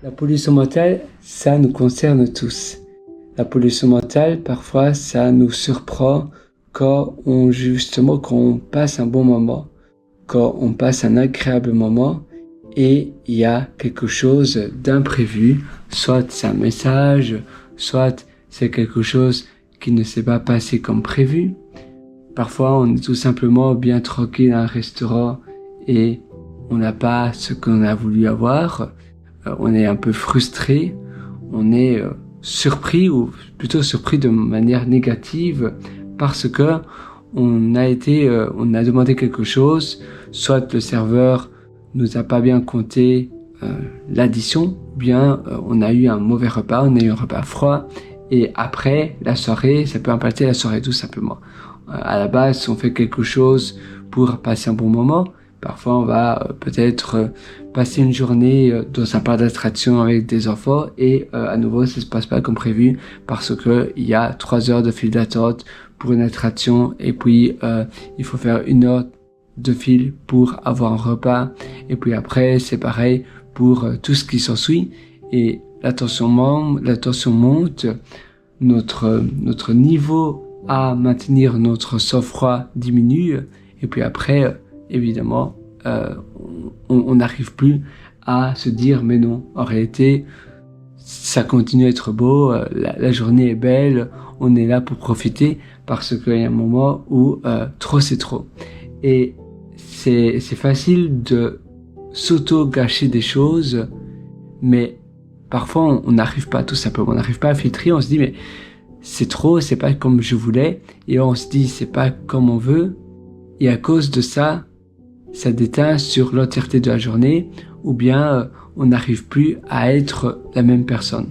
La pollution mentale, ça nous concerne tous. La pollution mentale, parfois, ça nous surprend quand on passe un bon moment, quand on passe un agréable moment et il y a quelque chose d'imprévu, soit c'est un message, soit c'est quelque chose qui ne s'est pas passé comme prévu. Parfois, on est tout simplement bien tranquille à un restaurant et on n'a pas ce qu'on a voulu avoir. On est un peu frustré, on est surpris ou plutôt surpris de manière négative parce que on a demandé quelque chose, soit le serveur nous a pas bien compté l'addition, bien on a eu un mauvais repas, on a eu un repas froid et après la soirée, ça peut impacter la soirée tout simplement. À la base, on fait quelque chose pour passer un bon moment. Parfois, on va peut-être passer une journée dans un parc d'attractions avec des enfants et à nouveau, ça se passe pas comme prévu parce que il y a 3 heures de file d'attente pour une attraction et puis il faut faire 1 heure de file pour avoir un repas et puis après, c'est pareil pour tout ce qui s'ensuit et la tension monte, notre niveau à maintenir notre sang-froid diminue et puis après évidemment, on n'arrive plus à se dire mais non, en réalité, ça continue à être beau, la journée est belle, on est là pour profiter parce qu'il y a un moment où trop c'est trop. Et c'est facile de s'auto-gâcher des choses, mais parfois on n'arrive pas tout simplement, on n'arrive pas à filtrer, on se dit mais c'est trop, c'est pas comme je voulais, et on se dit c'est pas comme on veut, et à cause de ça, ça déteint sur l'entièreté de la journée, ou bien on n'arrive plus à être la même personne.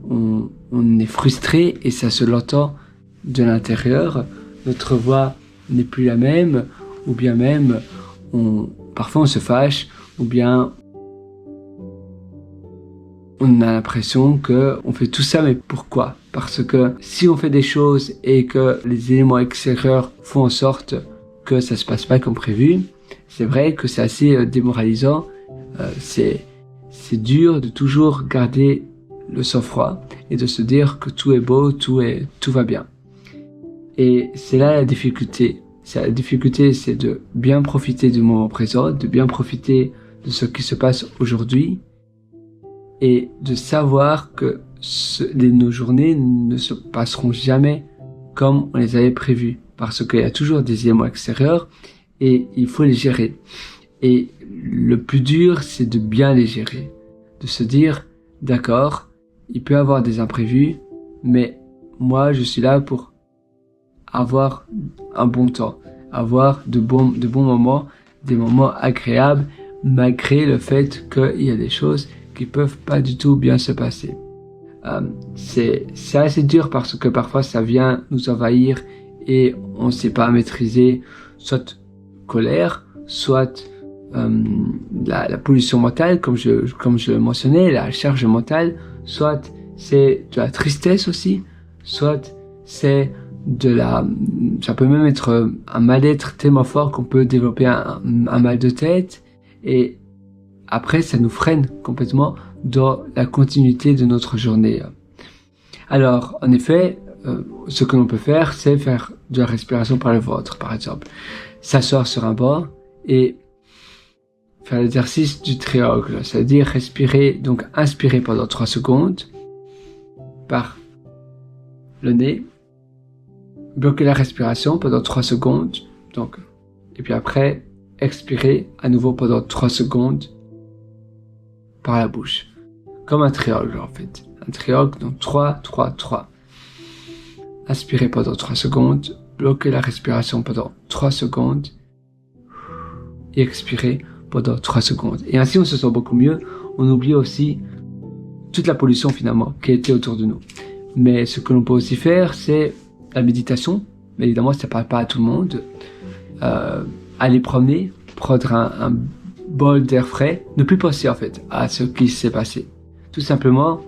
On est frustré et ça se l'entend de l'intérieur. Notre voix n'est plus la même, ou bien même parfois on se fâche, ou bien on a l'impression que on fait tout ça, mais pourquoi? Parce que si on fait des choses et que les éléments extérieurs font en sorte que ça se passe pas comme prévu, c'est vrai que c'est assez démoralisant, c'est dur de toujours garder le sang-froid et de se dire que tout est beau, tout va bien. Et c'est là la difficulté. La difficulté, c'est de bien profiter du moment présent, de bien profiter de ce qui se passe aujourd'hui et de savoir que nos journées ne se passeront jamais comme on les avait prévues parce qu'il y a toujours des éléments extérieurs et il faut les gérer. Et le plus dur, c'est de bien les gérer. De se dire, d'accord, il peut y avoir des imprévus, mais moi, je suis là pour avoir un bon temps, avoir de bons moments, des moments agréables, malgré le fait qu'il y a des choses qui peuvent pas du tout bien se passer. C'est assez dur parce que parfois, ça vient nous envahir et on sait pas maîtriser soit colère, soit la pollution mentale, comme je le mentionnais, la charge mentale, soit c'est de la tristesse aussi, soit c'est ça peut même être un mal-être tellement fort qu'on peut développer un mal de tête et après ça nous freine complètement dans la continuité de notre journée. Alors, en effet, ce que l'on peut faire, c'est faire de la respiration par le ventre, par exemple. S'asseoir sur un banc et faire l'exercice du triangle, c'est-à-dire respirer, donc inspirer pendant 3 secondes par le nez, bloquer la respiration pendant 3 secondes, donc, et puis après, expirer à nouveau pendant 3 secondes par la bouche. Comme un triangle, en fait. Un triangle, donc 3, 3, 3. Inspirez pendant 3 secondes, bloquez la respiration pendant 3 secondes et expirez pendant 3 secondes. Et ainsi, on se sent beaucoup mieux. On oublie aussi toute la pollution, finalement, qui était autour de nous. Mais ce que l'on peut aussi faire, c'est la méditation. Mais évidemment, ça ne parle pas à tout le monde. Aller promener, prendre un bol d'air frais, ne plus penser, en fait, à ce qui s'est passé. Tout simplement,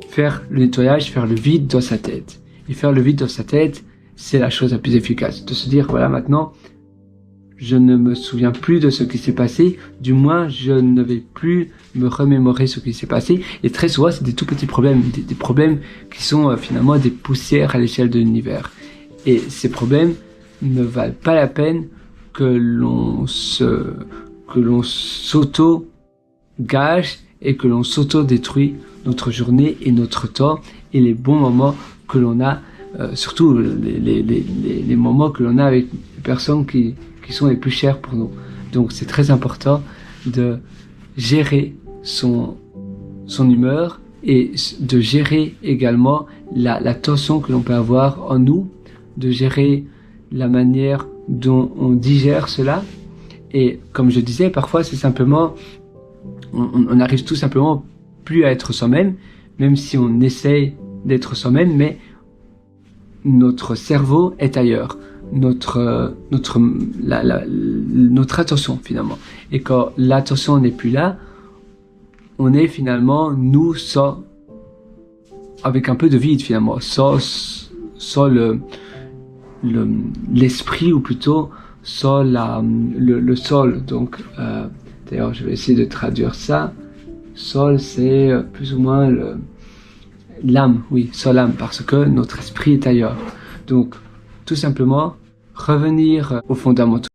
faire le nettoyage, faire le vide dans sa tête. Et faire le vide dans sa tête, c'est la chose la plus efficace. De se dire, voilà, maintenant, je ne me souviens plus de ce qui s'est passé, du moins je ne vais plus me remémorer ce qui s'est passé. Et très souvent, c'est des tout petits problèmes, des problèmes qui sont finalement des poussières à l'échelle de l'univers. Et ces problèmes ne valent pas la peine que l'on s'auto-gâche et que l'on s'auto-détruit notre journée et notre temps et les bons moments que l'on a, surtout les moments que l'on a avec les personnes qui sont les plus chères pour nous. Donc c'est très important de gérer son humeur et de gérer également la tension que l'on peut avoir en nous, de gérer la manière dont on digère cela. Et comme je disais, parfois c'est simplement, on n'arrive tout simplement plus à être soi-même, même si on essaye d'être soi-même, mais notre cerveau est ailleurs, notre attention finalement. Et quand l'attention n'est plus là, on est finalement nous avec un peu de vide finalement, sans l'esprit, ou plutôt sans le sol. Donc d'ailleurs je vais essayer de traduire ça. Sol, c'est plus ou moins l'âme, oui, sol âme, parce que notre esprit est ailleurs. Donc tout simplement revenir aux fondamentaux.